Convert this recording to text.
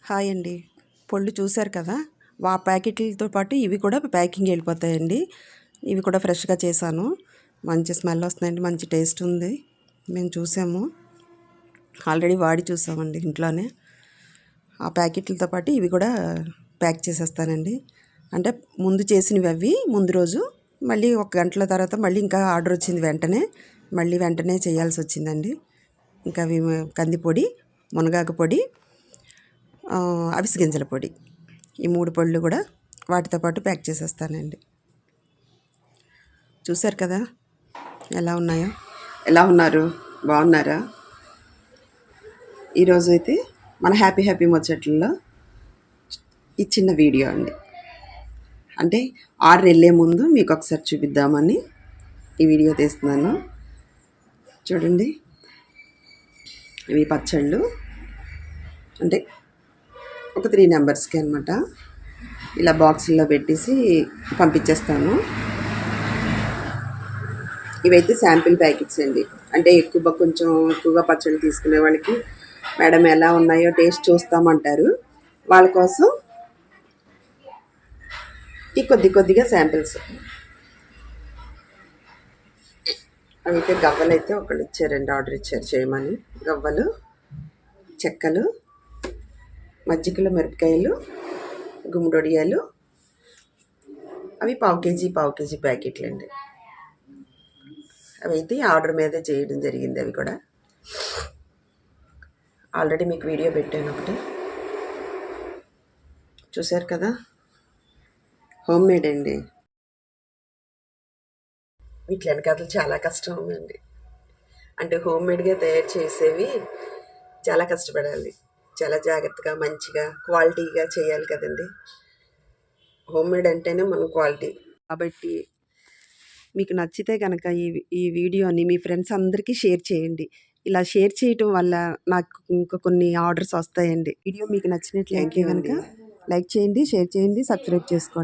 Hi అండి. పళ్ళు చూశారు కదా! ప్యాకెట్లతో పాటు ఇవి కూడా ప్యాకింగ్ వెళ్ళిపోతాయండి. ఇవి కూడా ఫ్రెష్‌గా చేశాను. మంచి స్మెల్ వస్తున్నాయండి. మంచి టేస్ట్ ఉంది. మేము చూసాము. ఆల్రెడీ వాడి చూసామండి ఇంట్లోనే. ఆ ప్యాకెట్లతో పాటు ఇవి కూడా ప్యాక్ చేసేస్తానండి. అంటే ముందు చేసినవి అవి ముందు రోజు మళ్ళీ ఒక గంటల తర్వాత మళ్ళీ ఇంకా ఆర్డర్ వచ్చింది వెంటనే. మళ్ళీ వెంటనే చేయాల్సి వచ్చిందండి. ఇంకా అవి కందిపొడి, మునగాకు పొడి, అవిసె గింజల పొడి, ఈ 3 పళ్ళు కూడా వాటితో పాటు ప్యాక్ చేసేస్తానండి. చూశారు కదా ఎలా ఉన్నాయో. ఎలా ఉన్నారు? బాగున్నారా? ఈరోజు అయితే మన హ్యాపీ ముచ్చట్లలో ఈ చిన్న వీడియో అండి. అంటే ఆర్డర్ వెళ్ళే ముందు మీకు ఒకసారి చూపిద్దామని ఈ వీడియో తీస్తున్నాను. చూడండి, ఇవి పచ్చళ్ళు. అంటే ఒక 3 నెంబర్స్కి అనమాట. ఇలా బాక్సుల్లో పెట్టేసి పంపించేస్తాను. ఇవైతే శాంపిల్ ప్యాకెట్స్ అండి. అంటే కొంచెం ఎక్కువగా పచ్చళ్ళు తీసుకునే వాళ్ళకి మేడం ఎలా ఉన్నాయో టేస్ట్ చూస్తామంటారు. వాళ్ళ కోసం ఈ కొద్దిగా శాంపిల్స్. అవైతే గవ్వలు అయితే ఒకళ్ళు ఇచ్చారండి, ఆర్డర్ ఇచ్చారు చేయమని. గవ్వలు, చెక్కలు, మజ్జిగలో మిరపకాయలు, గుమ్మడొడియాలు, అవి పావు కేజీ ప్యాకెట్లు అండి. అవి అయితే ఆర్డర్ మీదే చేయడం జరిగింది. అవి కూడా ఆల్రెడీ మీకు వీడియో పెట్టాను ఒకటి, చూశారు కదా. హోమ్ మేడ్ అండి. వీటి వెనకాతలు చాలా కష్టం ఉందండి. అంటే హోమ్ మేడ్గా తయారు చేసేవి చాలా కష్టపడాలి. చాలా జాగ్రత్తగా మంచిగా క్వాలిటీగా చేయాలి కదండి. హోమ్ మేడ్ అంటేనే మనం క్వాలిటీ. కాబట్టి మీకు నచ్చితే కనుక ఈ వీడియోని మీ ఫ్రెండ్స్ అందరికీ షేర్ చేయండి. ఇలా షేర్ చేయటం వల్ల నాకు ఇంకా కొన్ని ఆర్డర్స్ వస్తాయండి. వీడియో మీకు నచ్చినట్లయితే కనుక లైక్ చేయండి, షేర్ చేయండి, సబ్స్క్రైబ్ చేసుకోండి.